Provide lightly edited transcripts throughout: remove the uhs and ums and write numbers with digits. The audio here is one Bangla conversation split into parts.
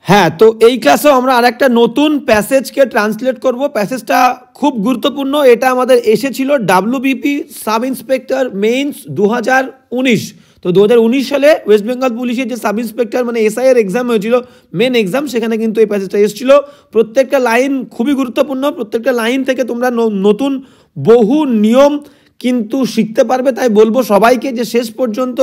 হ্যাঁ, তো এই ক্লাসেও আমরা আরেকটা নতুন প্যাসেজকে ট্রান্সলেট করব। প্যাসেজটা খুব গুরুত্বপূর্ণ। এটা আমাদের এসেছিল ডাব্লিউবিপি সাব ইন্সপেক্টর মেইনস 2019। তো 2019 সালে ওয়েস্ট বেঙ্গল পুলিশের যে সাব ইন্সপেক্টর মানে এসআই এর এক্সাম হয়েছিল, মেন এক্সাম, সেখানে কিন্তু এই প্যাসেজটা এসেছিল। প্রত্যেকটা লাইন খুবই গুরুত্বপূর্ণ। প্রত্যেকটা লাইন থেকে তোমরা নতুন বহু নিয়ম কিন্তু শিখতে পারবে। তাই বলবো সবাইকে যে শেষ পর্যন্ত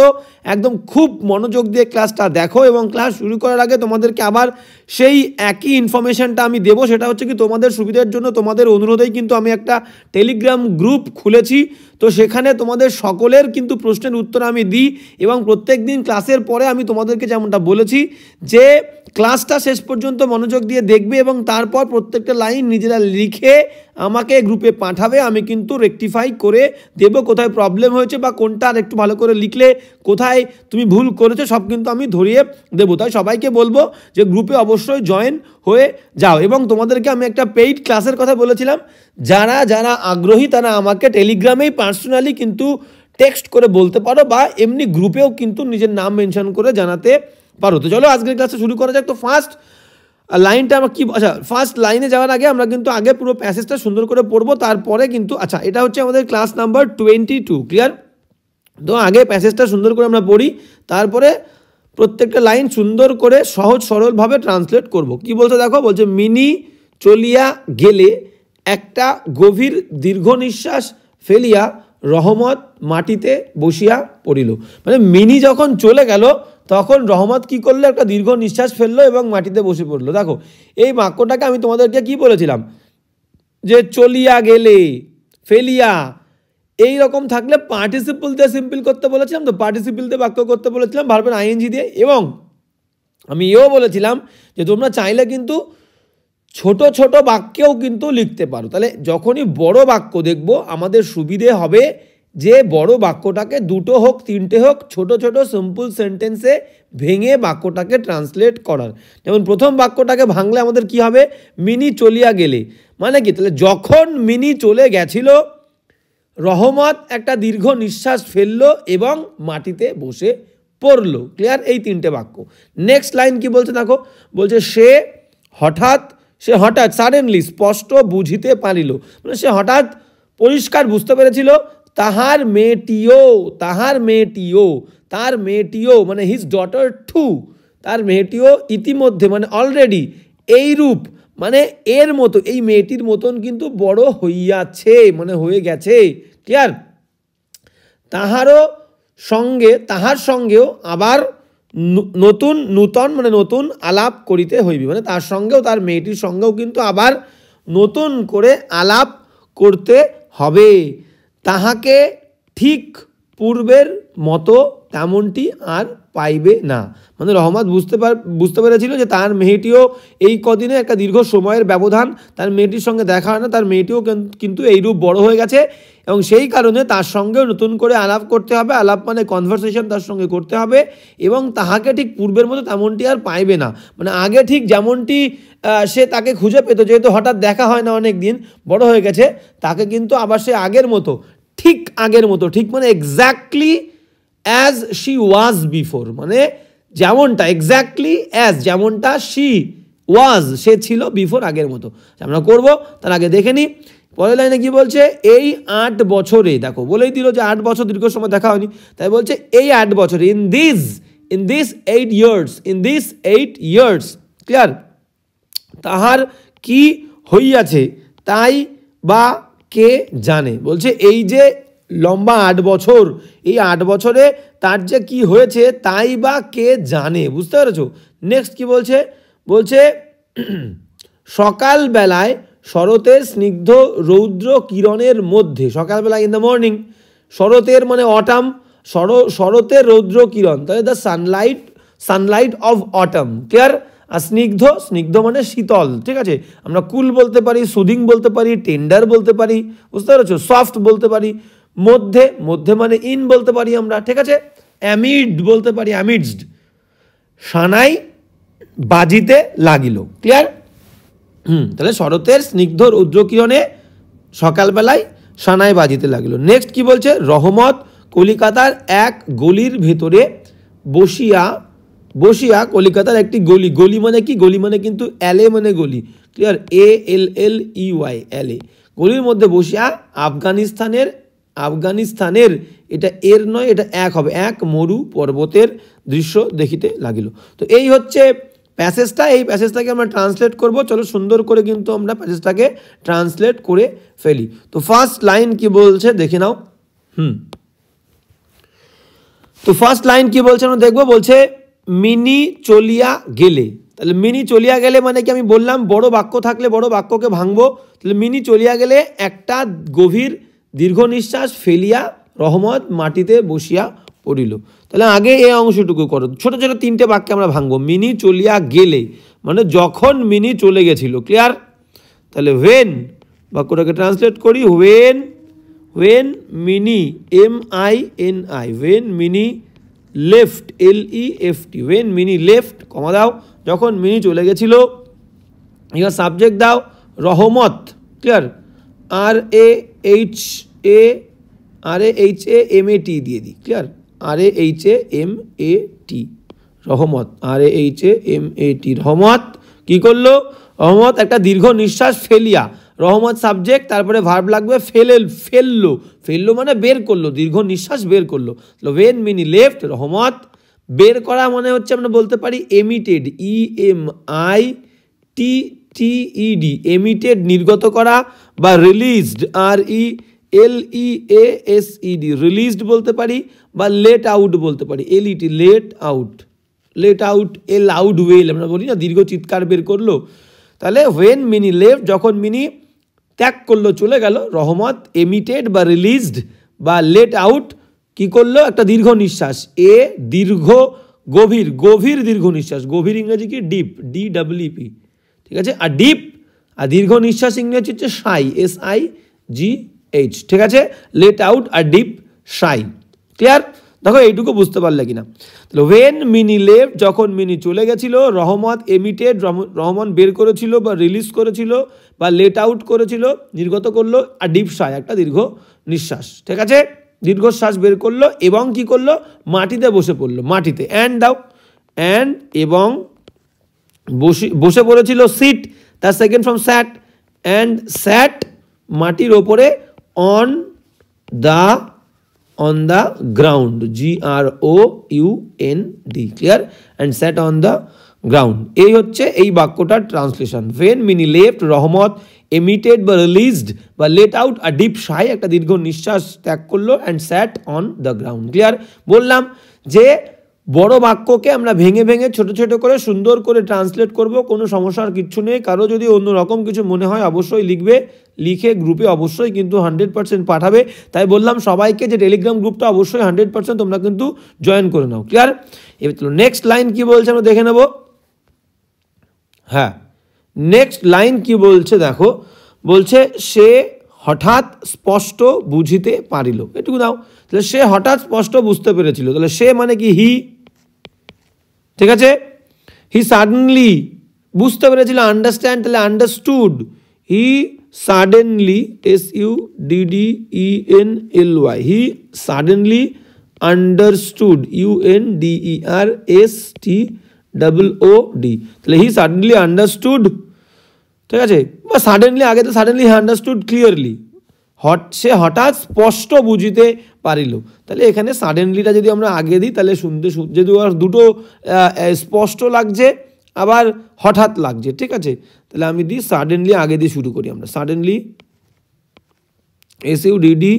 একদম খুব মনোযোগ দিয়ে ক্লাসটা দেখো, এবং ক্লাস শুরু করার আগে তোমাদেরকে আবার সেই একই ইনফরমেশনটা আমি দেবো। সেটা হচ্ছে কি, তোমাদের সুবিধার জন্য, তোমাদের অনুরোধেই কিন্তু আমি একটা টেলিগ্রাম গ্রুপ খুলেছি। তো সেখানে তোমাদের সকলের কিন্তু প্রশ্নের উত্তর আমি দিই, এবং প্রত্যেক দিন ক্লাসের পরে আমি তোমাদেরকে যেমনটা বলেছি যে ক্লাসটা শেষ পর্যন্ত মনোযোগ দিয়ে দেখবে এবং তারপর প্রত্যেকটা লাইন নিজেরা লিখে আমাকে গ্রুপে পাঠাবে। আমি কিন্তু রেকটিফাই করে দেবো কোথায় প্রবলেম হয়েছে বা কোনটা আর একটু ভালো করে লিখলে কোথায় তুমি ভুল করেছো, সব কিন্তু আমি ধরিয়ে দেবো। তাই সবাইকে বলবো যে গ্রুপে অবশ্যই জয়েন হয়ে যাও। এবং তোমাদেরকে আমি একটা পেইড ক্লাসের কথা বলেছিলাম, যারা যারা আগ্রহী তারা আমাকে টেলিগ্রামেই পার্সোনালি কিন্তু টেক্সট করে বলতে পারো, বা এমনি গ্রুপেও কিন্তু নিজের নাম মেনশন করে জানাতে পারো। তো চলো আজকের ক্লাসটা শুরু করা যাক। তো ফার্স্ট লাইনটা আমরা কি, আচ্ছা ফার্স্ট লাইনে যাওয়ার আগে আমরা কিন্তু আগে পুরো প্যাসেজটা সুন্দর করে পড়বো, তারপরে কিন্তু আচ্ছা এটা হচ্ছে আমাদের ক্লাস নাম্বার 22, ক্লিয়ার? তো আগে প্যাসেজটা সুন্দর করে আমরা পড়ি, তারপরে প্রত্যেকটা লাইন সুন্দর করে সহজ সরলভাবে ট্রান্সলেট করব। কি বলছে দেখো, বলছে মিনি চলিয়া গেলে একটা গভীর দীর্ঘ নিঃশ্বাস ফেলিয়া রহমত মাটিতে বসিয়া পড়িল। মানে মিনি যখন চলে গেল তখন রহমত কি করলো, একটা দীর্ঘ নিঃশ্বাস ফেললো এবং মাটিতে বসে পড়লো। দেখো এই বাক্যটাকে আমি তোমাদেরকে কি বলেছিলাম, যে চলিয়া গেলে, ফেলিয়া, এই রকম থাকলে পার্টিসিপল দিয়ে সিম্পল করতে বলেছিলাম। তো পার্টিসিপল দিয়ে বাক্য করতে বলেছিলাম ভার্বের আইএনজি দিয়ে। এবং আমি এও বলেছিলাম যে তোমরা চাইলে কিন্তু ছোট ছোট বাক্যেও কিন্তু লিখতে পারো। তাহলে যখনই বড় বাক্য দেখবো আমাদের সুবিধে হবে যে বড় বাক্যটাকে দুটো হোক তিনটে হোক ছোট ছোট সিম্পল সেন্টেন্সে ভেঙে বাক্যটাকে ট্রান্সলেট করার। যেমন প্রথম বাক্যটাকে ভাঙলে আমাদের কি হবে, মিনি চলিয়া গেলে, মানে কি, তাহলে যখন মিনি চলে গেছিল রহমত একটা দীর্ঘ নিঃশ্বাস ফেললো এবং মাটিতে বসে পড়লো। ক্লিয়ার? এই তিনটে বাক্য। নেক্সট লাইন কি বলছে দেখো, বলছে সে হঠাৎ সাডেনলি স্পষ্ট বুঝিতে পারিল, মানে সে হঠাৎ পরিষ্কার বুঝতে পেরেছিল তাহার মেয়েটিও মানে হিজ ডটার টু, তার মেয়েটিও ইতিমধ্যে মানে অলরেডি এইরূপ মানে এর মতো, এই মেয়েটির মতন কিন্তু বড় হইয়াছে, মানে হয়ে গেছে। ক্লিয়ার? তাহার সঙ্গেও আবার নূতন মানে নতুন আলাপ করিতে হইবে, মানে তার সঙ্গেও, তার মেয়েটির সঙ্গেও কিন্তু আবার নতুন করে আলাপ করতে হবে। তাহাকে ঠিক পূর্বের মতো তেমনটি আর পাইবে না। মানে রহমত বুঝতে পেরেছিল যে তার মেয়েটিও এই কদিনে একটা দীর্ঘ সময়ের ব্যবধান, তার মেয়েটির সঙ্গে দেখা হয় না, তার মেয়েটিও কিন্তু এইরূপ বড় হয়ে গেছে, এবং সেই কারণে তার সঙ্গেও নতুন করে আলাপ করতে হবে। আলাপ মানে কনভারসেশন তার সঙ্গে করতে হবে, এবং তাহাকে ঠিক পূর্বের মতো তেমনটি আর পাইবে না। মানে আগে ঠিক যেমনটি সে তাকে খুঁজে পেত, যেহেতু হঠাৎ দেখা হয় না অনেক দিন, বড় হয়ে গেছে, তাকে কিন্তু আবার সে আগের মতো, ঠিক মানে exactly as she was before, মানে যেমনটা এক্স্যাক্টলি অ্যাজ যেমনটা শি ওয়াজ, সে ছিল বিফোর, আগের মতো। আমরা করব তার আগে দেখে নিই পরের লাইনে কি বলছে, এই 8 বছরে, দেখো বলেই দিল যে 8 বছর দীর্ঘ সময় দেখা হয়নি, তাই বলছে এই 8 বছরে, ইন দিস 8 ইয়ার্স, ক্লিয়ার? তাহার কি হইয়াছে তাই বা কে জানে। বলছে এই যে লম্বা 8 বছর, এই 8 বছরে তার যে কি হয়েছে তাই বা কে জানে। বুঝতে পেরেছো? নেক্সট কি বলছে, সকালবেলায় শরতের স্নিগ্ধ রৌদ্র কিরণের মধ্যে, সকালবেলা ইন দ্য মর্নিং, শরতের মানে অটাম, শরতের রৌদ্র কিরণ, তাহলে the sunlight of autumn, clear? আর স্নিগ্ধ মানে শীতল, ঠিক আছে? আমরা কুল বলতে পারি, সুদিং বলতে পারি, টেন্ডার বলতে পারি, বুঝতে পেরেছো? সফট বলতে পারি, মধ্যে মানে ইন বলতে পারি আমরা, ঠিক আছে? অ্যামিড বলতে পারি, অ্যামিডসড। সানাই বাজিতে লাগিল, ক্লিয়ার? তাহলে শরতের স্নিগ্ধ রৌদ্রকিরণে সকালবেলায় সানাই বাজিতে লাগিল। নেক্সট কি বলছে, রহমত কলিকাতার এক গলির ভেতরে বসিয়া বসিয়া কলিকাতার একটি গলি, গলি মানে কি, গলি মানে কিন্তু এলে মানে গলি, ক্লিয়ার, ALLEY এলে, গলির মধ্যে বসিয়া আফগানিস্তানের এটা এর নয়, এটা এক হবে, এক মরু পর্বতের দৃশ্য দেখিতে লাগিল। তো এই হচ্ছে প্যাসেজটা, এই প্যাসেজটাকে আমরা ট্রান্সলেট করব। চলো সুন্দর করে কিন্তু আমরা প্যাসেজটাকে ট্রান্সলেট করে ফেলি। তো ফার্স্ট লাইন কি বলছে দেখে নাও। তো ফার্স্ট লাইন কি বলছে আমরা দেখবো। বলছে মিনি চলিয়া গেলে। তাহলে মিনি চলিয়া গেলে মানে কি, আমি বললাম বড় বাক্য থাকলে বড় বাক্যকে ভাঙবো। তাহলে মিনি চলিয়া গেলে একটা গভীর দীর্ঘ নিঃশ্বাস ফেলিয়া রহমত মাটিতে বসিয়া পড়িল। তাহলে আগে এই অংশটুকু করো, ছোট ছোট তিনটে বাক্যে আমরা ভাঙবো। মিনি চলিয়া গেলে মানে যখন মিনি চলে গেছিল, ক্লিয়ার। তাহলে ওয়েন বাক্যটাকে ট্রান্সলেট করি, when Mini MINI, when Mini left LEFT, when Mini left, comma দাও, যখন মিনি চলে গেছিল। এবার সাবজেক্ট দাও রহমত, ক্লিয়ার, RAHAMAT দিয়ে দিই, ক্লিয়ার, RAHAMAT, রহমত, RAHAMAT, রহমত কি করলো, রহমত একটা দীর্ঘ নিঃশ্বাস ফেলিয়া, রহমত সাবজেক্ট, তারপরে ভার্ব লাগবে ফেললো মানে বের করলো, দীর্ঘ নিঃশ্বাস বের করলো। ওয়েন মিনি লেফট, রহমত বের করা মানে হচ্ছে আমরা বলতে পারি এমিটেড, EMITTED, এমিটেড নির্গত করা, বা রিলিজড, RELEASED, রিলিজড বলতে পারি, বা লেট আউট বলতে পারি, LET, লেট আউট, এ লাউড ওয়েল আমরা বলি না, দীর্ঘ চিৎকার বের করলো। তাহলে ওয়েন মিনি লেফট, যখন মিনি ত্যাগ করলো চলে গেল, রহমত এমিটেড বা রিলিজড বা লেট আউট কি করলো, একটা দীর্ঘ নিঃশ্বাস, দীর্ঘ গভীর দীর্ঘ নিঃশ্বাস, গভীর ইংরেজি কি ডিপ, DEEP, ঠিক আছে। আর ডিপ আর দীর্ঘ নিঃশ্বাস ইংরেজি হচ্ছে সাই, SIGH, ঠিক আছে। লেট আউট আর ডিপ সাই, ক্লিয়ার। দেখো এইটুকু বুঝতে পারলে কিনা। তাহলে ওয়েন মিনি লেফট, যখন মিনি চলে গেছিল, রহমত এমিটেড, রহমান বের করেছিল বা রিলিজ করেছিল, বা লেট আউট করেছিল নির্গত করলো, আর ডিপ সাই একটা দীর্ঘ নিঃশ্বাস, ঠিক আছে, দীর্ঘশ্বাস বের করলো, এবং কি করলো, মাটিতে বসে পড়লো, মাটিতে, অ্যান্ড দাও, অ্যান্ড এবং বসে পড়েছিল, সিট তার second from sat, and sat মাটির ওপরে, on the ground, GROUND, clear, and sat on the ground. এই হচ্ছে এই বাক্যটার translation. When Mini left, Rahmat emitted বা রিলিজড বা লেট আউট আর ডিপ সাই একটা দীর্ঘ নিঃশ্বাস ত্যাগ করলো, and sat on the ground, clear. বললাম যে বড় বাক্যকে আমরা ভেঙে ভেঙে ছোট ছোট করে সুন্দর করে ট্রান্সলেট করব, কোনো সমস্যার কিচ্ছু নেই। কারো যদি অন্য রকম কিছু মনে হয় অবশ্যই লিখবে, লিখে গ্রুপে অবশ্যই কিন্তু 100% পাঠাবে। তাই বললাম সবাইকে যে টেলিগ্রাম গ্রুপটা অবশ্যই 100% তোমরা কিন্তু জয়েন করে নাও, ক্লিয়ার। এবার চলো নেক্সট লাইন কি বলছে আমরা দেখে নেব। হ্যাঁ, নেক্সট লাইন কি বলছে দেখো, বলছে সে হঠাৎ স্পষ্ট বুঝিতে পারিল, এটুকু দাও। তাহলে সে হঠাৎ স্পষ্ট বুঝতে পেরেছিল, তাহলে সে মানে কি, হি, ঠিক আছে। হি সাডেনলি বুঝতে পেরেছিল, আন্ডারস্ট্যান্ড, তাহলে আন্ডারস্টুড, হি সাডেনলি, SUDDENLY, হি সাডেনলি আন্ডারস্টুড, UNDERSTOOD, তাহলে হি সাডেনলি আন্ডারস্টুড, ঠিক আছে। বা সাডেনলি আগে তো সাডেনলি হি আন্ডারস্টুড ক্লিয়ারলি, সে হঠাৎ স্পষ্ট বুঝিতে পারিল। তাহলে এখানে সাডেনলিটা যদি আমরা আগে দিই তাহলে শুনতে যদি দুটো স্পষ্ট লাগছে আবার হঠাৎ লাগছে, ঠিক আছে। তাহলে আমি দিই সাডেনলি আগে দিয়ে শুরু করি আমরা, suddenly SUDDENLY,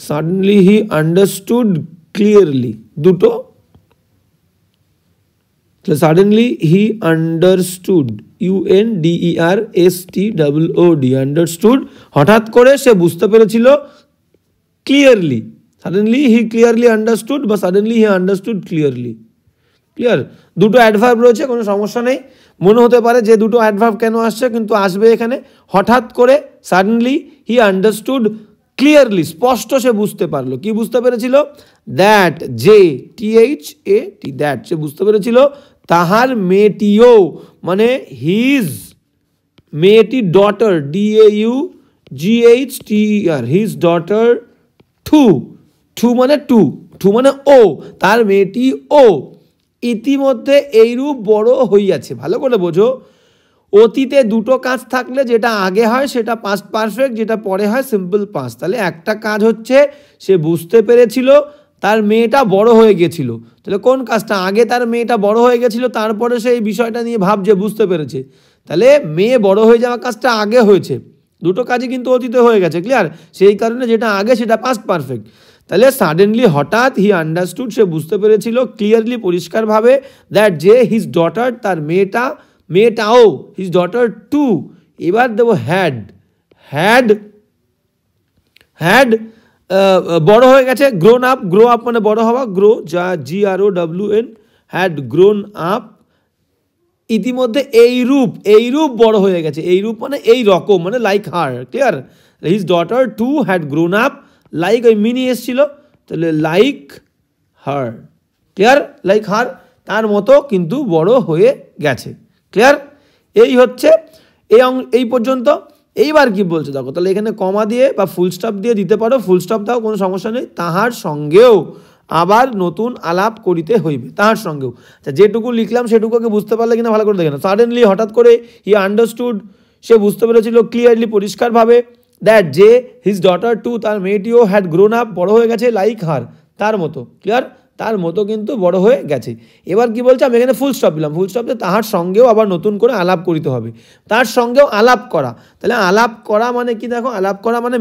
suddenly he understood clearly, দুটো, suddenly he understood, UNDERSTOOD, understood, হঠাৎ করে সে বুঝতে পেরেছিল, clearly, suddenly he clearly understood বা suddenly he understood clearly, clear. দুটো অ্যাডভার্ব রয়েছে, কোনো সমস্যা নেই। মনে হতে পারে যে দুটো অ্যাডভার্ব কেন আসছে, কিন্তু আসবে এখানে। হঠাৎ করে সাডেনলি হি আন্ডারস্টুড ক্লিয়ারলি, স্পষ্ট সে বুঝতে পারলো, কি বুঝতে পেরেছিল, দ্যাট, যে THAT, দ্যাট সে বুঝতে পেরেছিল তাহার মেয়েটিও, মানে হিজ মেয়েটি, daughter, DAUGHTER, his daughter too too মানে টু মানে ও, তার মেয়েটি ও ইতিমধ্যে এইরূপ বড় হইয়াছে। ভালো করে বোঝো, অতীতে দুটো কাজ থাকলে যেটা আগে হয় সেটা পাস্ট পারফেক্ট, যেটা পরে হয় সিম্পল পাস্ট। তাহলে একটা কাজ হচ্ছে সে বুঝতে পেরেছিল তার মেয়েটা বড় হয়ে গেছিল, তাহলে কোন কাজটা? আগে তার মেয়েটা বড় হয়ে গেছিল, তারপরে সে এই বিষয়টা নিয়ে ভাবছে, বুঝতে পেরেছে। তাহলে মেয়ে বড় হয়ে যাওয়া কাজটা আগে হয়েছে, দুটো কাজই কিন্তু অতীতে হয়ে গেছে, ক্লিয়ার? সেই কারণে যেটা আগে সেটা পাস্ট পারফেক্ট। তাহলে সাডেনলি হঠাৎ হি আন্ডারস্টুড, সে বুঝতে পেরেছিল ক্লিয়ারলি পরিষ্কারভাবে, দ্যাট যে হিজ ডটার, তার মেয়েটাও হিজ ডটার টু, এবার দেবো হ্যাড বড় হয়ে গেছে, গ্রোন আপ, গ্রো আপ মানে বড় হওয়া, গ্রো যা GROWN, হ্যাড গ্রোন আপ, ইতিমধ্যে এইরূপ বড় হয়ে গেছে, এইরূপ মানে এই রকম, মানে like her, clear? His daughter too had grown up like, ওই মিনি এসছিল, তাহলে like her, clear? Like her, তার মতো কিন্তু বড় হয়ে গেছে, ক্লিয়ার? এই হচ্ছে এই পর্যন্ত। এইবার কি বলছে দেখো, তাহলে এখানে কমা দিয়ে বা ফুল স্টপ দিয়ে দিতে পারো, ফুল স্টপ দাও, কোনো সমস্যা নেই। তাহার সঙ্গেও আবার নতুন আলাপ করিতে হইবে, তাহার সঙ্গেও। আচ্ছা, যেটুকু লিখলাম সেটুকুকে বুঝতে পারলে কিনা ভালো করে দেখে না। সাডেনলি হঠাৎ করে, হি আন্ডারস্টুড, সে বুঝতে পেরেছিল ক্লিয়ারলি পরিষ্কারভাবে, দ্যাট যে হিজ ডটার টু, তার মেয়েটিও হ্যাড গ্রোন আপ বড় হয়ে গেছে, লাইক হার, তার মতো, ক্লিয়ার? তার মতো কিন্তু বড় হয়ে গেছে। এবার কি বলছে, আমি এখানে ফুল স্টপ দিলাম, ফুল স্টপ দিয়ে তাহার সঙ্গেও আবার নতুন করে আলাপ করিতে হবে, তার সঙ্গেও আলাপ করা। তাহলে আলাপ করা মানে কি দেখো, আলাপ করা মানে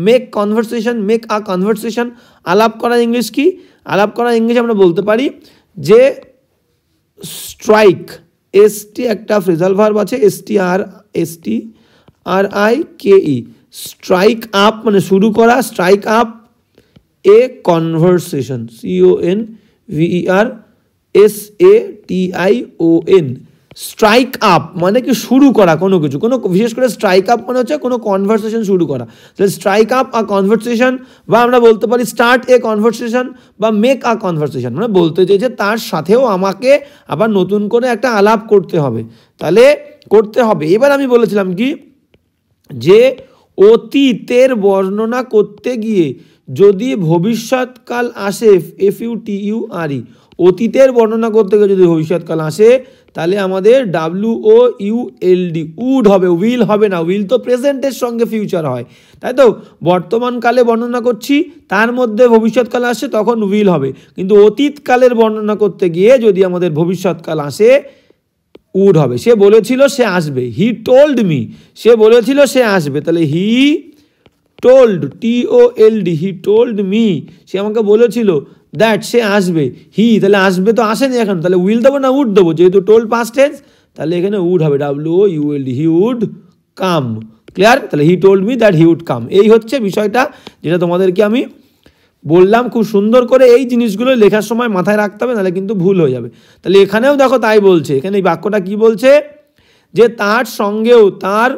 make conversation, make a conversation. আলাপ করা ইংলিশ কি? আলাপ করা ইংলিশ আমরা বলতে পারি যে স্ট্রাইক, এসটি একটা ফ্রেজাল ভার্ব আছে, STRIKE, স্ট্রাইক আপ মানে শুরু করা, স্ট্রাইক আপ এ কনভারসেশন, CONVERSATION, স্ট্রাইক আপ মানে কি শুরু করা কোনো কিছু, কোনো বিশেষ করে স্ট্রাইক আপ মানে হচ্ছে কোনো কনভারসেশন শুরু করা। তাহলে স্ট্রাইক আপ আ কনভারসেশন, বা আমরা বলতে পারি স্টার্ট এ কনভারসেশন বা মেক আ কনভারসেশন, মানে বলতে চাইছে তার সাথেও আমাকে আবার নতুন করে একটা আলাপ করতে হবে, তাহলে করতে হবে। এবার আমি বলেছিলাম কি, যে অতীতের বর্ণনা করতে গিয়ে যদি ভবিষ্যৎকাল আসে, FUTURE, অতীতের বর্ণনা করতে গিয়ে যদি ভবিষ্যৎকাল আসে, তাহলে আমাদের WOULD, উড হবে, উইল হবে না। উইল তো প্রেজেন্টের সঙ্গে ফিউচার হয়, তাই তো? বর্তমানকালে বর্ণনা করছি, তার মধ্যে ভবিষ্যৎকাল আসে, তখন উইল হবে। কিন্তু অতীতকালের বর্ণনা করতে গিয়ে যদি আমাদের ভবিষ্যৎকাল আসে, উড হবে। সে বলেছিল সে আসবে, হি টোল্ড মি, সে বলেছিল সে আসবে, তাহলে he told, TOLD, he told me, সে আমাকে বলেছিল দ্যাট সে আসবে। হি, তাহলে আসবে তো আসেনি এখন, তাহলে উইল দেবো না উড দেবো? যেহেতু টোল্ড পাস্ট টেন্স, তাহলে এখানে উড হবে, WOULD, he would come, clear? তাহলে he told me that he would come. এই হচ্ছে বিষয়টা, যেটা তোমাদেরকে আমি বললাম। খুব সুন্দর করে এই জিনিসগুলো লেখার সময় মাথায় রাখতে হবে, নাহলে কিন্তু ভুল হয়ে যাবে। তাহলে এখানেও দেখো তাই বলছে, এখানে এই বাক্যটা কি বলছে, যে তার সঙ্গেও, তার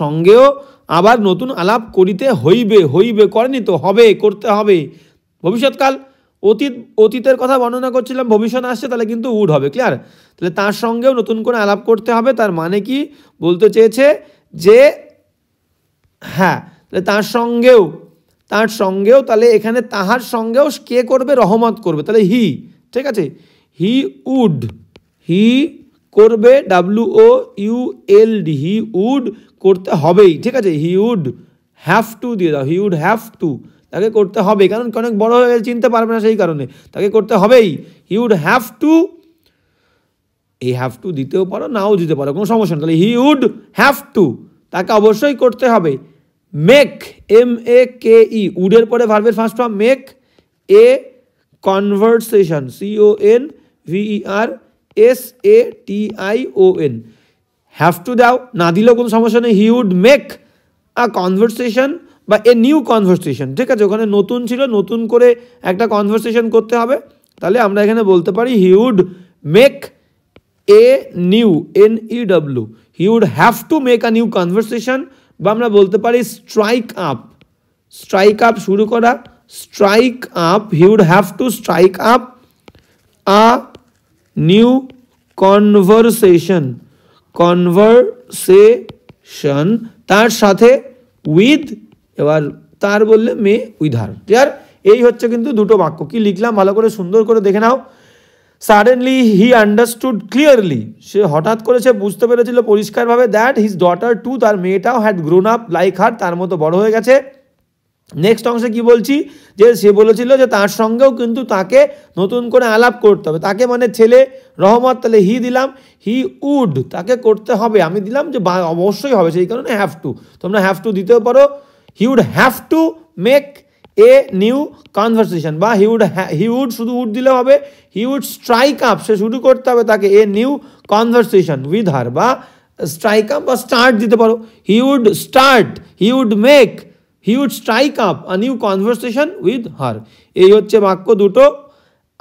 সঙ্গেও আবার নতুন আলাপ করিতে হইবে, করেনি তো, হবে, করতে হবে। ভবিষ্যৎকাল, অতীতের কথা বর্ণনা করছিলাম, ভবিষ্যৎ আসছে, তাহলে কিন্তু উড হবে, ক্লিয়ার? তাহলে তার সঙ্গেও নতুন করে আলাপ করতে হবে, তার মানে কি বলতে চেয়েছে, যে হ্যাঁ, তাহলে তার সঙ্গেও, তাহলে এখানে তাহার সঙ্গেও কে করবে? রহমত করবে, তাহলে হি, ঠিক আছে? হি করবে, WOULD, হি উড করতে হবেই, ঠিক আছে? হি উড হ্যাভ টু দিয়ে দাও, হি উড হ্যাভ টু, তাকে করতে হবে, কারণ অনেক বড় হয়ে গেছে, চিনতে পারবে না, সেই কারণে তাকে করতে হবেই। হি উড হ্যাভ টু, এই হ্যাভ টু দিতেও পারো, নাও দিতে পারো, কোনো সমস্যা নেই। তাহলে হি উড হ্যাভ টু, তাকে অবশ্যই করতে হবে। মেক, MAKE, উডের পরে ভার্বের first form, make a conversation, CONVERSATION, have to দাও, না দিলেও কোনো সমস্যা নেই। He would make a conversation বা এ নিউ কনভারসেশন, ঠিক আছে? ওখানে নতুন ছিল, নতুন করে একটা কনভারসেশন করতে হবে, তাহলে আমরা এখানে বলতে পারি he would make a new, NEW, he would have to make a new conversation, বা আমরা বলতে পারি স্ট্রাইক আপ শুরু করা, strike up, he would have to strike up a new conversation, তার সাথে উইথ, এবার তার বললে মে উইথ হার। ক্লিয়ার? এই হচ্ছে কিন্তু দুটো বাক্য। কি লিখলাম ভালো করে সুন্দর করে দেখে নাও। সাডেনলি হি আন্ডারস্টুড ক্লিয়ারলি, সে হঠাৎ করে সে বুঝতে পেরেছিল পরিষ্কারভাবে দ্যাট হিজ ডটার টু, তার মেয়েটাও had grown up like her, তার মতো বড় হয়ে গেছে। নেক্সট অংশে কি বলছি, যে সে বলেছিল যে তার সঙ্গেও কিন্তু তাকে নতুন করে আলাপ করতে হবে। তাকে মানে ছেলে রহমত, তাহলে হি দিলাম, হি উড, তাকে করতে হবে, আমি দিলাম যে অবশ্যই হবে, সেই কারণে হ্যাভ টু, তোমরা হ্যাভ টু দিতেও পারো। He would have to make a new conversation, বা হি উড শুধু উড দিলে হবে, হি উড স্ট্রাইক আপ, সে শুরু করতে হবে তাকে a new conversation with her, বা স্ট্রাইক আপ বা স্টার্ট দিতে পারো। He would start, he would make, he would strike up a new conversation with her. এই হচ্ছে বাক্য দুটো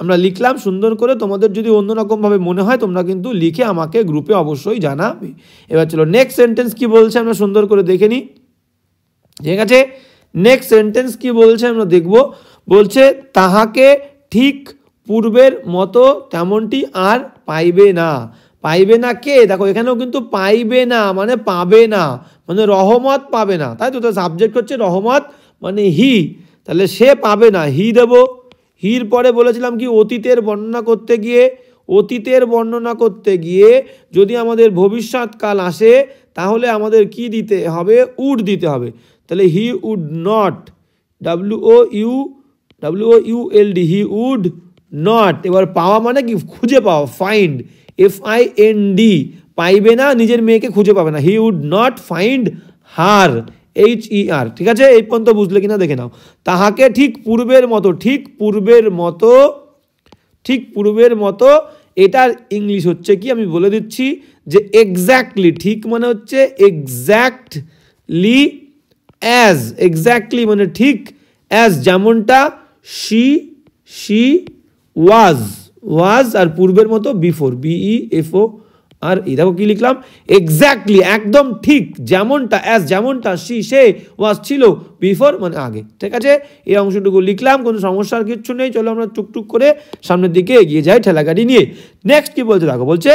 আমরা লিখলাম সুন্দর করে। তোমাদের যদি অন্যরকমভাবে মনে হয় তোমরা কিন্তু লিখে আমাকে গ্রুপে অবশ্যই জানাবে। এবার চলো নেক্সট সেন্টেন্স কি বলছে আমরা সুন্দর করে দেখে নিই। ঠিক আছে, নেক্সট সেন্টেন্স কি বলছে আমরা দেখব। বলছে তাহাকে ঠিক পূর্বের মতো তেমনটি আর পাইবে না। পাইবে না কে? দেখো এখানেও কিন্তু পাইবে না মানে পাবে না, মানে রহমত পাবে না, তাই তো। সাবজেক্ট হচ্ছে রহমত মানে হি, তাহলে সে পাবে না, হি দেব। হির পরে বলেছিলাম কি অতীতের বর্ণনা করতে গিয়ে, অতীতের বর্ণনা করতে গিয়ে যদি আমাদের ভবিষ্যৎকাল আসে তাহলে আমাদের কি দিতে হবে? উড দিতে হবে। তাহলে he would not, WOULD, he would not. এবার পাওয়া মানে কি? খুঁজে পাওয়া, ফাইন্ড, FIND, পাইবে না, নিজের মেয়েকে খুঁজে পাবে না। He would not find her, HER। ঠিক আছে, এই পর্যন্ত বুঝলে কিনা দেখে নাও। তাহাকে ঠিক পূর্বের মতো, ঠিক পূর্বের মতো, ঠিক পূর্বের মতো, এটার ইংলিশ হচ্ছে কি আমি বলে দিচ্ছি, যে এক্স্যাক্টলি। ঠিক মানে হচ্ছে এক্স্যাক্টলি, অ্যাজ, এক্স্যাক্টলি মানে ঠিক, অ্যাজ যেমনটা, শি ওয়াজ, আর পূর্বের মতো বিফোর, BEFOR। দেখো কি লিখলাম, এক্স্যাক্টলি একদম ঠিক, যেমনটা, অ্যাজ যেমনটা, সে ওয়াজ ছিল, বিফোর মানে আগে। ঠিক আছে, এই অংশটুকু লিখলাম, কোনো সমস্যার কিচ্ছু নেই। চলো আমরা টুকটুক করে সামনের দিকে এগিয়ে যাই ঠেলাগাড়ি নিয়ে। নেক্সট কি বলছে দেখো, বলছে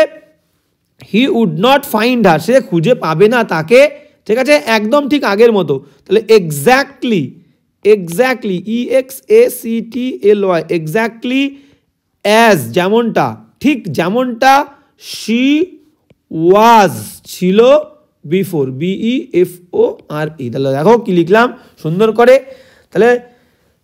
he would not find her, সে খুঁজে পাবে না তাকে। ঠিক আছে, একদম ঠিক আগের মতো। তাহলে এক্স্যাক্টলি, EXACTLY, এক্স্যাক্টলি অ্যাজ যেমনটা, ঠিক যেমনটা, শি ওয়াজ ছিল, বিফোর, BEFOR। তাহলে দেখো কি লিখলাম সুন্দর করে। তাহলে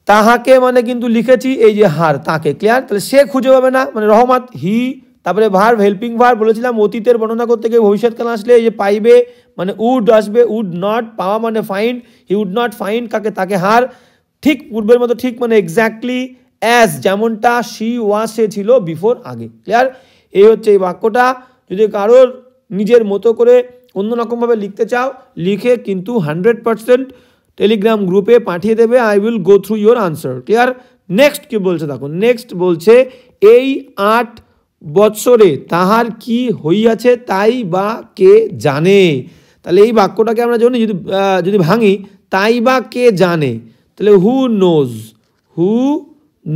তাহাকে মানে কিন্তু লিখেছি এই যে হার, তাকে। ক্লিয়ার? তাহলে সে খুঁজে পাবে না মানে রহমত, হি, তারপরে ভার্ব, হেল্পিং ভার্ব বলেছিলাম অতীতের বর্ণনা করতে গিয়ে ভবিষ্যৎকাল আসলে এই যে পাইবে মানে উড আসবে, উড নট, পাওয়া মানে find, he would not find কাকে? তাকে, হার। ঠিক পূর্বের মতো, ঠিক মানে এক্স্যাক্টলি, অ্যাজ যেমনটা, শি ওয়াজ সে ছিল, বিফোর আগে। ক্লিয়ার? এই হচ্ছে এই বাক্যটা। যদি কারোর নিজের মতো করে অন্যরকমভাবে লিখতে চাও লিখে কিন্তু 100% টেলিগ্রাম গ্রুপে পাঠিয়ে দেবে, I will go through your answer. Clear? Next কি বলছে দেখো, নেক্সট বলছে এই 8 বৎসরে তাহার কি হইয়াছে তাই বা কে জানে। তাহলে এই বাক্যটাকে আমরা যদি ভাঙি, তাই বা কে জানে, তাহলে হু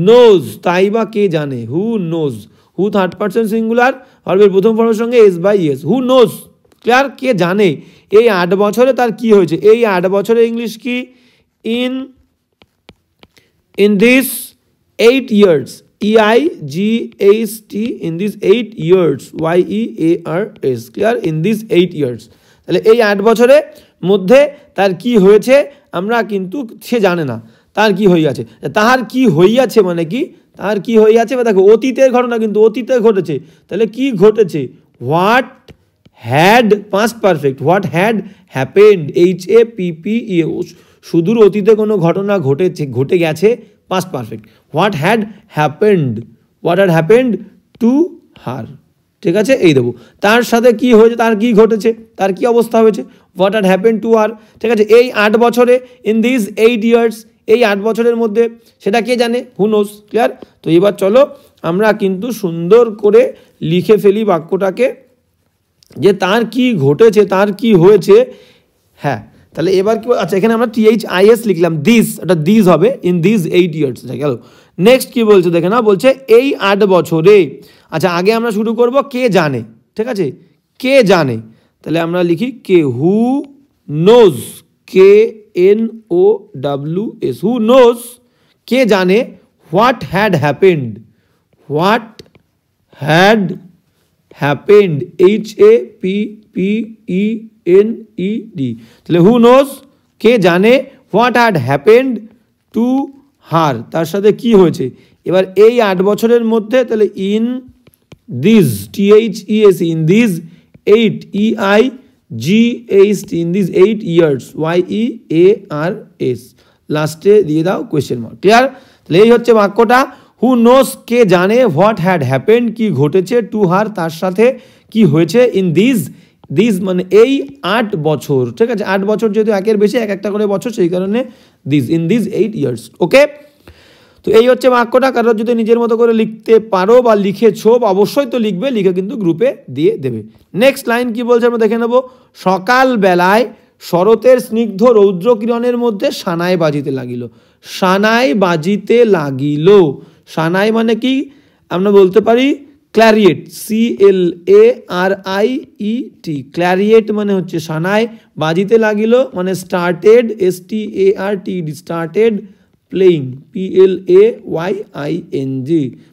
নোজ, তাই বা কে জানে, who knows. Who third person singular, ভার্বের প্রথম ফর্মের সঙ্গে S by S, who knows. Clear? কে জানে এই 8 বছরে তার কি হয়েছে। এই 8 বছরে ইংলিশ কি? In this 8 years, EIGHT, in these 8 years, YEARS। Clear? In this 8 years, তাহলে এই 8 বছরের মধ্যে তার কি হয়েছে আমরা কিন্তু, সে জানে না তার কি হইয়াছে। তাহার কি হইয়াছে মানে কি? তাহার কি হইয়াছে বা দেখো অতীতের ঘটনা, কিন্তু অতীতে ঘটেছে, তাহলে কি ঘটেছে? What had, past perfect, what had happened, HAPPE, সুদূর অতীতে কোনো ঘটনা ঘটে গেছে, past perfect. What had happened to হার। ঠিক আছে, এই দেবো। তার সাথে কি হয়েছে, তার কি ঘটেছে, তার কি অবস্থা হয়েছে, হোয়াট হ্যাড হ্যাপেন্ড টু হার। ঠিক আছে, এই 8 বছরে, ইন দিস 8 years, এই 8 বছরের মধ্যে, সেটা কে জানে, হু নোজ। ক্লিয়ার? তো এবার চলো আমরা কিন্তু সুন্দর করে লিখে ফেলি বাক্যটাকে, যে তার কি ঘটেছে, তার কি হয়েছে। হ্যাঁ, তাহলে এবার কি, আচ্ছা এখানে আমরা THIS লিখলাম, দিস, এটা দিস হবে, ইন দিস 8 years। গেল। নেক্সট কি বলছে দেখে না, বলছে এই 8 বছরে। আচ্ছা আগে আমরা শুরু করব কে জানে। ঠিক আছে, কে জানে, তাহলে আমরা লিখি কে, who knows, KNOWS, who knows, কে জানে, what had happened, what had happened, HAPPENED, তাহলে হু নোজ, কে জানে, what had happened to her, তার সাথে কি হয়েছে। এবার এই 8 বছরের মধ্যে, তাহলে in this, THES, in this 8 EIGHT, in this 8 years, YEARS, লাস্টে দিয়ে দাও কোয়েশ্চেন মার্ক। ক্লিয়ার? তাহলে এই হচ্ছে বাক্যটা, হু নোস, কে জানে, হোয়াট হ্যাড হ্যাপেন্ড, কি ঘটেছে, টু হার, তার সাথে কি হয়েছে, ইন দিস, দিস মানে এই 8 বছর, ঠিক আছে, 8 বছর যেহেতু একের বেশি, এক একটা করে বছর, সেই কারণে দিস, ইন দিস 8 ইয়ার্স। ওকে, তো এই হচ্ছে বাক্যটা। কারণ যদি নিজের মতো করে লিখতে পারো বা লিখেছো, অবশ্যই তো লিখবে, লিখে কিন্তু গ্রুপে দিয়ে দেবে। নেক্সট লাইন কি বলছে আমরা দেখে নেব। সকালবেলায় শরতের স্নিগ্ধ রৌদ্র কিরণের মধ্যে সানাই বাজিতে লাগিল, সানাই বাজিতে লাগিল, সানাই মানে কি আমরা বলতে পারি ক্ল্যারিয়েট, CLARIET, ক্ল্যারিয়েট মানে হচ্ছে সানাই, বাজিতে লাগিল মানে started, STARTED, started playing, PLAYING,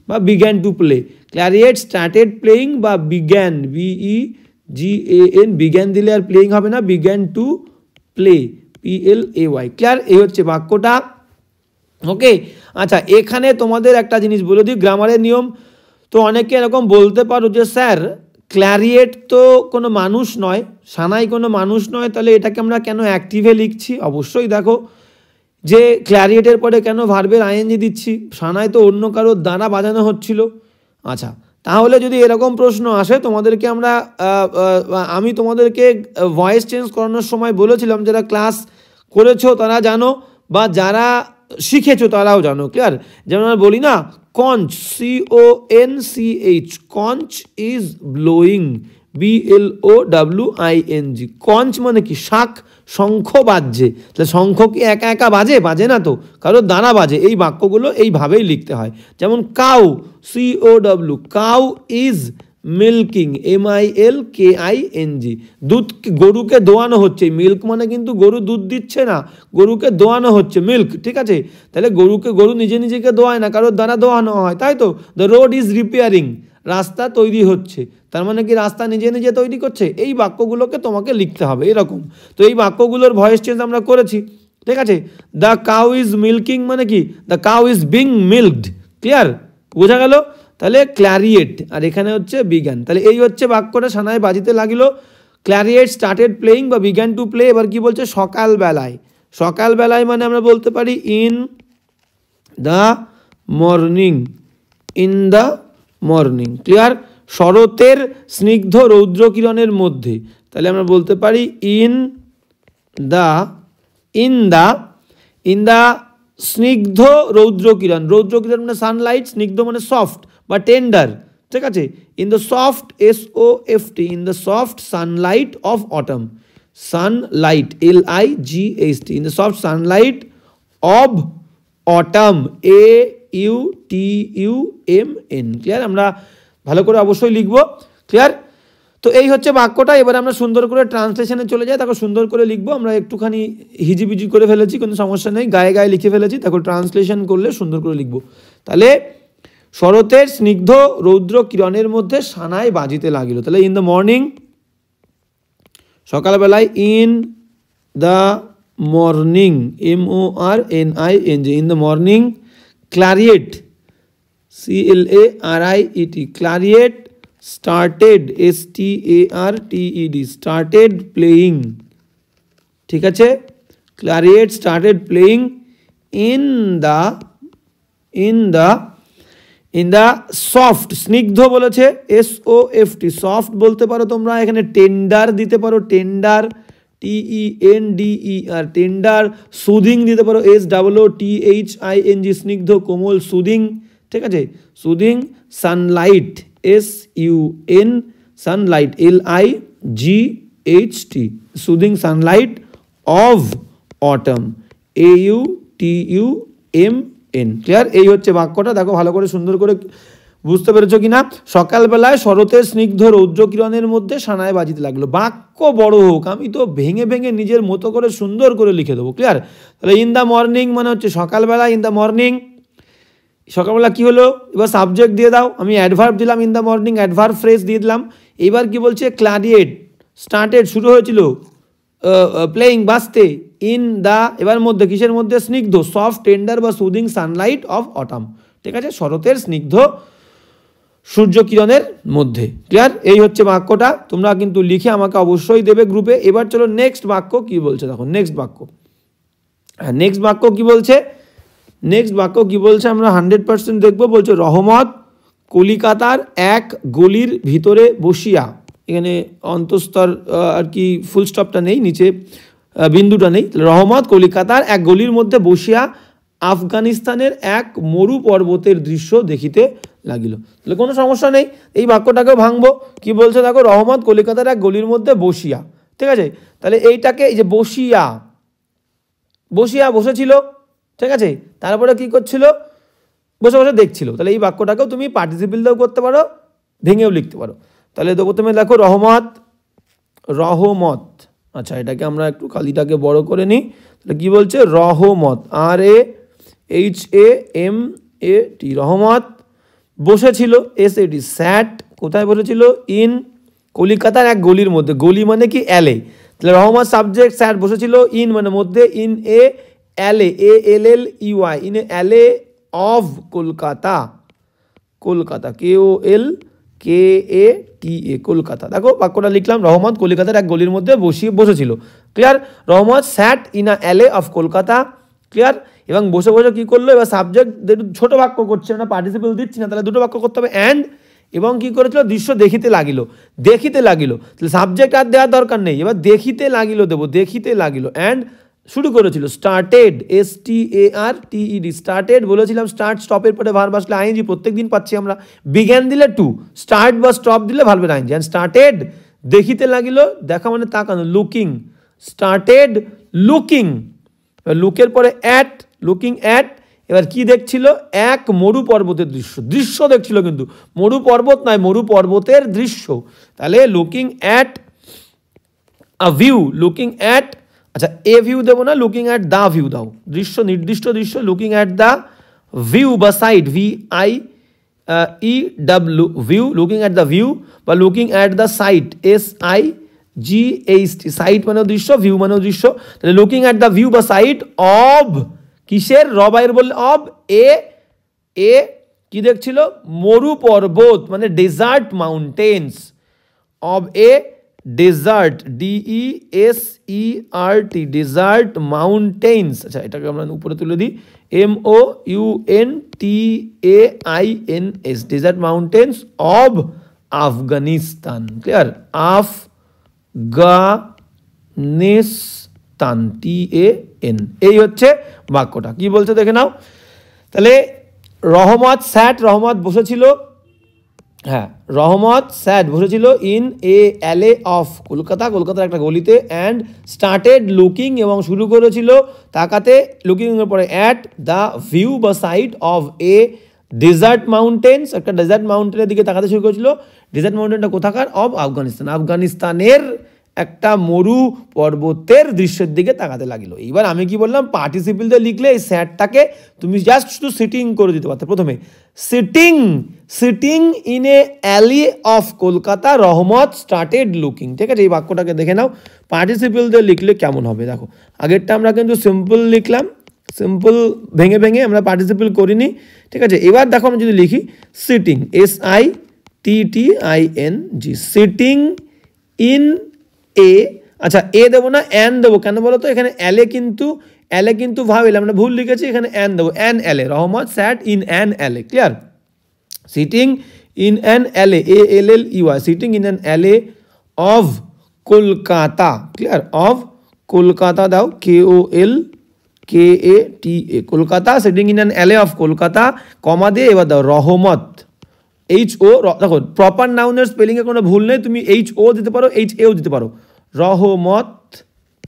বা began to play. Clarinet started playing বা বিগ্যান, BEGAN, বিগ্যান দিলে আর প্লেইং হবে না, began to play, PLAY। Clear? এই হচ্ছে বাক্যটা। ওকে, আচ্ছা, এখানে তোমাদের একটা জিনিস বলে দিই, গ্রামারের নিয়ম। তো অনেকে এরকম বলতে পারো যে স্যার ক্ল্যারিয়েট তো কোনো মানুষ নয়, সানাই কোনো মানুষ নয়, তাহলে এটাকে আমরা কেন অ্যাক্টিভে লিখছি। অবশ্যই দেখো যে ক্ল্যারিয়েটের পরে কেন ভার্বের ING দিচ্ছি, সানাই তো অন্য কারোর দ্বারা বাজানো হচ্ছিল। আচ্ছা, তাহলে যদি এরকম প্রশ্ন আসে তোমাদেরকে আমি তোমাদেরকে ভয়েস চেঞ্জ করানোর সময় বলেছিলাম, যারা ক্লাস করেছো তারা জানো, বা যারা শিখেছো তারাও জানো। ক্লিয়ার? যেমন আমরা বলি না conch, CONCH, conch is blowing, BLOWING, conch মানে কি শাক, শঙ্খ বাজছে, তাহলে শঙ্খ কি একা একা বাজে? বাজে না তো, কারোর দানা বাজে। এই বাক্যগুলো এইভাবেই লিখতে হয়। যেমন cow, COW, cow is milking, MILKING, দুধ, গরুকে দোয়ানো হচ্ছে, মিল্ক মানে কিন্তু গরু দুধ দিচ্ছে না, গরুকে দোয়ানো হচ্ছে, মিল্ক, ঠিক আছে। তাহলে গরু নিজে নিজেকে দোয়ায় না, কারোর দ্বারা দোয়ানো হয়, তাই তো। দ্য রোড ইজ রিপেয়ারিং, রাস্তা তৈরি হচ্ছে, তার মানে কি রাস্তা নিজে নিজে তৈরি করছে। এই বাক্যগুলোকে তোমাকে লিখতে হবে এরকম। তো এই বাক্যগুলোর ভয়েস চেঞ্জ আমরা করেছি, ঠিক আছে। দ্য কাউ ইজ মিল্কিং মানে কি, the cow is being milked. Clear? বোঝা গেল? তাহলে ক্ল্যারিয়েট, আর এখানে হচ্ছে বিজ্ঞান। তাহলে এই হচ্ছে বাক্যটা, সানায় বাজিতে লাগিল, ক্ল্যারিয়েট স্টার্টেড প্লেইং বা বিজ্ঞান টু প্লে। এবার কি বলছে, সকালবেলায়, সকালবেলায় মানে আমরা বলতে পারি in the morning, in the morning. Clear? শরতের স্নিগ্ধ রৌদ্র কিরণের মধ্যে, তাহলে আমরা বলতে পারি ইন দ্য স্নিগ্ধ রৌদ্র কিরণ, রৌদ্র কিরণ মানে সানলাইট, স্নিগ্ধ মানে সফট বা টেন্ডার, ঠিক আছে। In the soft, SOFT, in the soft Sunlight of autumn, Sunlight, LIGHT, in the soft Sunlight of autumn, AUTUMN। Clear? আমরা ভালো করে অবশ্যই লিখবো। ক্লিয়ার? তো এই হচ্ছে বাক্যটা। এবার আমরা সুন্দর করে ট্রান্সলেশনে চলে যাই, তাকে সুন্দর করে লিখবো। আমরা একটুখানি হিজিবিজি করে ফেলেছি, কোনো সমস্যা নেই, গায়ে গায়ে লিখে ফেলেছি, তাকে ট্রান্সলেশন করলে সুন্দর করে লিখবো। তাহলে শরতের স্নিগ্ধ রৌদ্র কিরণের মধ্যে সানাই বাজিতে লাগিল, তাহলে ইন দ্য মর্নিং, সকালবেলায়, in the morning, MORNING, in the morning, clarinet, CLARIET, clarinet started, STARTED, started playing, ঠিক আছে। Clarinet started playing in the soft, স্নিগ্ধ বলেছে, SOFT, সফট বলতে পারো তোমরা, এখানে টেন্ডার দিতে পারো, টেন্ডার, TENDER, টেন্ডার, সুদিং দিতে পারো, SOOTHING, স্নিগ্ধ কোমল, সুদিং, ঠিক আছে, soothing, Sunlight, SUN, Sunlight, LIGHT, soothing Sunlight of autumn, AUTUMN। Clear? এই হচ্ছে বাক্যটা। দেখো ভালো করে সুন্দর করে বুঝতে পেরেছো কিনা? সকালবেলায় শরতের স্নিগ্ধ রৌদ্র কিরণের মধ্যে সানায় বাজিতে লাগলো। বাক্য বড় হোক, আমি তো ভেঙে ভেঙে নিজের মতো করে সুন্দর করে লিখে দেবো। ক্লিয়ার? তাহলে ইন দ্য মর্নিং মানে হচ্ছে সকালবেলা, ইন দ্য মর্নিং সকালবেলা কি হলো, এবার সাবজেক্ট দিয়ে দাও। আমি অ্যাডভার্ব দিলাম in the morning, adverb phrase দিয়ে দিলাম। এবার কি বলছে, ক্লারিয়েট স্টার্টেড শুরু হয়েছিল, প্লেইং বাজতে, ইন দ্য এবার মধ্যে কিসের মধ্যে, স্নিগ্ধ সফট টেন্ডার বা সুদিং সানলাইট অফ অটাম। ঠিক আছে, শরতের স্নিগ্ধ সূর্য কিরণের মধ্যে। ক্লিয়ার? এই হচ্ছে বাক্যটা, তোমরা কিন্তু লিখে আমাকে অবশ্যই দেবে গ্রুপে। এবার চলো নেক্সট বাক্য কি বলছে, দেখো নেক্সট বাক্য। হ্যাঁ, নেক্সট বাক্য কি বলছে, নেক্সট বাক্য কি বলছে আমরা 100% দেখবো। বলছে রহমত কলিকাতার এক গলির ভিতরে বসিয়া, এখানে অন্তঃস্তর আর কি ফুল স্টপটা নেই, নিচে বিন্দুটা নেই। রহমত কলিকাতার এক গলির মধ্যে বসিয়া আফগানিস্তানের এক মরু পর্বতের দৃশ্য দেখিতে লাগিল। তাহলে কোনো সমস্যা নেই, এই বাক্যটাকেও ভাঙবো। কি বলছে দেখো, রহমত কলিকাতার এক গলির মধ্যে বসিয়া। ঠিক আছে, তাহলে এইটাকে এই যে বসিয়া, বসিয়া বসেছিল, ঠিক আছে, তারপরে কি করছিল, বসে বসে দেখছিল। তাহলে এই বাক্যটাকেও তুমি পার্টিসিপেল দিয়েও করতে পারো, ভেঙেও লিখতে পারো। তাহলে তো প্রথমে দেখো রহমত, রহমত, আচ্ছা এটাকে আমরা একটু কালিটাকে বড় করে নিই। তাহলে কি বলছে, রহমত, RAHAMAT, রহমত বসেছিল, SAT স্যাট, কোথায় বসেছিল, ইন কলিকাতার এক গলির মধ্যে, গলি মানে কি অ্যালে। তাহলে রহমত সাবজেক্ট, স্যাট বসেছিল, ইন মানে মধ্যে, in a allay, ALLEY, in a allay of Kolkata, Kolkata KOLKATA, Kolkata. দেখো বাক্যটা লিখলাম, রহমত কলকাতার এক গলির মধ্যে বসেছিল। Clear? Rahmat sat in a alley of Kolkata. Clear? এবং বসে বসে কি করলো, এবার সাবজেক্ট ছোট বাক্য করছে না, পার্টিসিপেল দিচ্ছি না, তাহলে দুটো বাক্য করতে হবে, অ্যান্ড এবং কি করেছিল, দৃশ্য দেখিতে লাগিল, দেখিতে লাগিল। তাহলে সাবজেক্ট আর দেওয়ার দরকার নেই, এবার দেখিতে লাগিল দেবো, দেখিতে লাগিল। অ্যান্ড শুরু করেছিল, স্টার্টেড, STARTED, স্টার্টেড বলেছিলাম, স্টার্ট স্টপের পরে ভার্ব আসলে আইএনজি প্রত্যেক দিন পাচ্ছি আমরা। বিজ্ঞান দিলে টু, স্টার্ট বা স্টপ দিলে ভার্বের আইএনজি। অ্যান্ড স্টার্টেড দেখিতে লাগিল, দেখা মানে তাকানো, লুকিং, স্টার্টেড লুকিং, লুকের পরে অ্যাট, লুকিং অ্যাট। এবার কি দেখছিল, এক মরু পর্বতের দৃশ্য, দৃশ্য দেখছিল কিন্তু মরু পর্বত নয়, মরু পর্বতের দৃশ্য। তাহলে looking at a view, looking at, আচ্ছা এ ভিউ দেবো না, লুকিং অ্যাট দ্য ভিউ দাও, দৃশ্য নির্দিষ্ট দৃশ্য, লুকিং অ্যাট দ্য ভিউ বা sight, VIEW view, looking at the view বা looking at the sight, SIGHT, sight মানেও দৃশ্য, ভিউ মানেও দৃশ্য। তাহলে লুকিং অ্যাট দ্য ভিউ বা সাইট অব, কিসের, রবাইয়ের বললে অব, এ কি দেখছিল, মরু পর্বত মানে desert mountains, of a desert, DESERT, desert mountains. আচ্ছা এটাকে আমরা উপরে তুলে দিই, MOUNTAINS, desert mountains of Afghanistan. Clear? Afghanistan, TAN। এই হচ্ছে বাক্যটা। কি বলছে দেখে নাও। তাহলে রহমত স্যাট, রহমত বসেছিল, হ্যাঁ রহমত স্যাট বসেছিল, in a allay of Kolkata, কলকাতার একটা গলিতে। অ্যান্ড স্টার্টেড লুকিং, এবং শুরু করেছিল তাকাতে, লুকিং এর পরে অ্যাট দ্য ভিউ বা sight of a desert mountains, একটা ডেজার্ট মাউন্টেনের দিকে তাকাতে শুরু করেছিল। ডেজার্ট মাউন্টেনটা কোথাকার, অফ আফগানিস্তান, আফগানিস্তানের একটা মরু পর্বতের দৃশ্যের দিকে তাকাতে লাগিল। এইবার আমি কি বললাম, পার্টিসিপেল দিয়ে লিখলে এই স্যাটটাকে তুমি জাস্ট শুধু সিটিং করে দিতে পারতে। প্রথমে sitting, sitting in a alley of Kolkata, Rahmat started looking. ঠিক আছে, এই বাক্যটাকে দেখে নাও পার্টিসিপেল দিয়ে লিখলে কেমন হবে। দেখো আগেরটা আমরা কিন্তু সিম্পল লিখলাম, সিম্পল ভেঙে ভেঙে আমরা পার্টিসিপেল করিনি। ঠিক আছে, এবার দেখো আমি যদি লিখি সিটিং, SITTING, সিটিং ইন এ, আচ্ছা এ দেবো না, অ্যান দেবো, কেন বলো তো, এখানে অ্যালে কিন্তু ভাবিলে আমরা ভুল লিখেছি, এখানে অ্যান দেবো, an alley, Rahmat sat in an alley. Clear? Sitting in an alley, ALLEY, sitting in an alley of Kolkata. Clear? Of Kolkata দাও, KOLKATA, Kolkata, sitting in an alley of Kolkata, comma দিয়ে এবার দাও রহমত, HO। দেখো প্রপার নাউনের স্পেলিংয়ে কোনো ভুল নেই, তুমি HO দিতে পারো, HAও দিতে পারো, রহমত।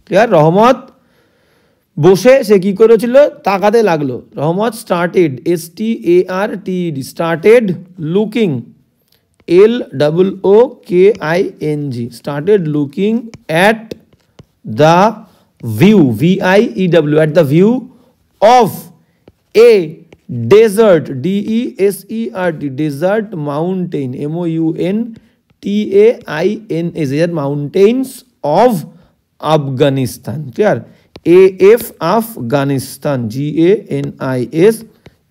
ক্লিয়ার? রহমত বসে সে কি করেছিল, তাকাতে লাগলো। রহমত started, STARTED, started looking, LOOKING, started looking at the view, VIEW, at the view of a desert, DESERT, desert mountain, MOUNTAINS, desert mountains of Afghanistan, clear, AF Afghanistan, GANISTAN,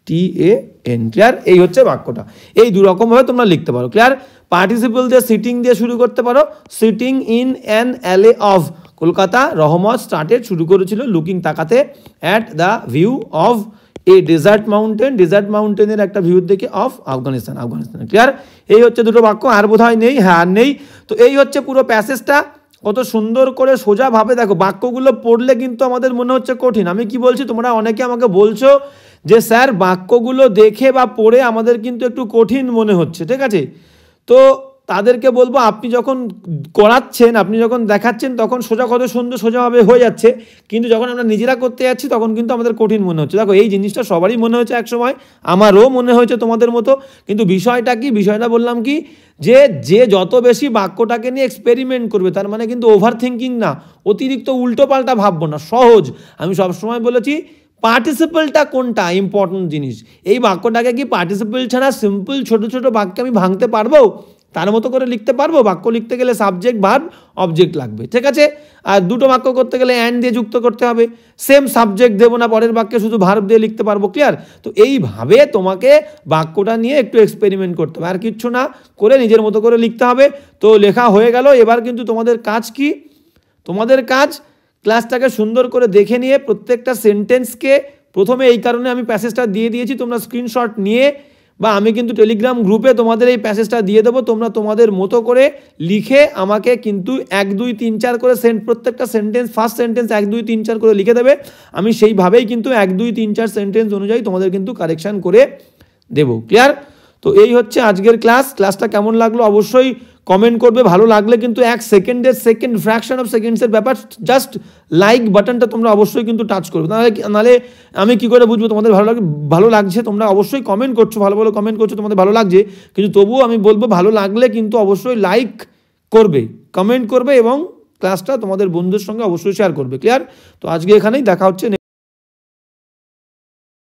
clear. এই হচ্ছে বাক্যটা। এই দু রকম ভাবে তোমরা লিখতে পারো, ক্লিয়ার। পার্টিসিপল দিয়ে সিটিং দিয়ে শুরু করতে পারো, sitting in an alley of Kolkata, Rahmat started শুরু করেছিল লুকিং তাকাতে, at the view of a desert mountain, desert মাউন্টেনের একটা ভিউ দেখে, অফ আফগানিস্তান, আফগানিস্তান, ক্লিয়ার। এই হচ্ছে দুটো বাক্য, আর বোধহয় নেই, হ্যাঁ আর নেই। তো এই হচ্ছে পুরো প্যাসেজটা, কত সুন্দর করে সোজাভাবে দেখো। বাক্যগুলো পড়লে কিন্তু আমাদের মনে হচ্ছে কঠিন। আমি কি বলছি, তোমরা অনেকে আমাকে বলছো যে স্যার বাক্যগুলো দেখে বা পড়ে আমাদের কিন্তু একটু কঠিন মনে হচ্ছে, ঠিক আছে। তো তাদেরকে বলবো, আপনি যখন করাচ্ছেন, আপনি যখন দেখাচ্ছেন, তখন সোজা কত সুন্দর সোজাভাবে হয়ে যাচ্ছে, কিন্তু যখন আমরা নিজেরা করতে যাচ্ছি তখন কিন্তু আমাদের কঠিন মনে হচ্ছে। দেখো এই জিনিসটা সবারই মনে হয়েছে এক সময়, আমারও মনে হয়েছে তোমাদের মতো, কিন্তু বিষয়টা কি, বিষয়টা বললাম কি, যে যত বেশি বাক্যটাকে নিয়ে এক্সপেরিমেন্ট করবে, তার মানে কিন্তু ওভার থিঙ্কিং না, অতিরিক্ত উল্টো পাল্টা ভাববো না, সহজ। আমি সবসময় বলেছি পার্টিসিপলটা কোনটা ইম্পর্টেন্ট জিনিস। এই বাক্যটাকে কি পার্টিসিপল ছাড়া সিম্পল ছোট ছোট বাক্যে আমি ভাঙতে পারবো, তার মতো করে লিখতে পারবো? বাক্য লিখতে গেলে সাবজেক্ট ভার্ব অবজেক্ট লাগবে, ঠিক আছে। আর দুটো বাক্য করতে গেলে অ্যান্ড দিয়ে যুক্ত করতে হবে, সেম সাবজেক্ট দেবো না পরের বাক্যে, শুধু ভার্ব দিয়ে লিখতে পারবো, ক্লিয়ার। তো এইভাবে তোমাকে বাক্যটা নিয়ে একটু এক্সপেরিমেন্ট করতে হবে, আর কিচ্ছু না, করে নিজের মতো করে লিখতে হবে। তো লেখা হয়ে গেল। এবার কিন্তু তোমাদের কাজ কি, তোমাদের কাজ ক্লাসটাকে সুন্দর করে দেখে নিয়ে প্রত্যেকটা সেন্টেন্সকে, প্রথমে এই কারণে আমি প্যাসেজটা দিয়ে দিয়েছি, তোমরা স্ক্রিনশট নিয়ে, বা আমি কিন্তু টেলিগ্রাম গ্রুপে তোমাদের এই প্যাসেজটা দিয়ে দেবো, তোমরা তোমাদের মতো করে লিখে আমাকে কিন্তু 1 2 3 4 করে প্রত্যেকটা সেন্টেন্স, ফার্স্ট সেন্টেন্স 1 2 3 4 করে লিখে দেবে। আমি সেইভাবেই কিন্তু 1 2 3 4 সেন্টেন্স অনুযায়ী তোমাদের কিন্তু কারেকশান করে দেবো, ক্লিয়ার। তো এই হচ্ছে আজকের ক্লাসটা কেমন লাগলো অবশ্যই কমেন্ট করবে। ভালো লাগলে কিন্তু 1 সেকেন্ডের ফ্র্যাকশন অফ সেকেন্ডসের ব্যাপার, জাস্ট লাইক বাটনটা তোমরা অবশ্যই কিন্তু টাচ করবে, নাহলে আমি কি করে বুঝবো তোমাদের ভালো লাগছে। তোমরা অবশ্যই কমেন্ট করছো, ভালো কমেন্ট করছো, তোমাদের ভালো লাগছে, কিন্তু তবুও আমি বলবো ভালো লাগলে কিন্তু অবশ্যই লাইক করবে, কমেন্ট করবে, এবং ক্লাসটা তোমাদের বন্ধুদের সঙ্গে অবশ্যই শেয়ার করবে, ক্লিয়ার। তো আজকে এখানেই দেখা হচ্ছে।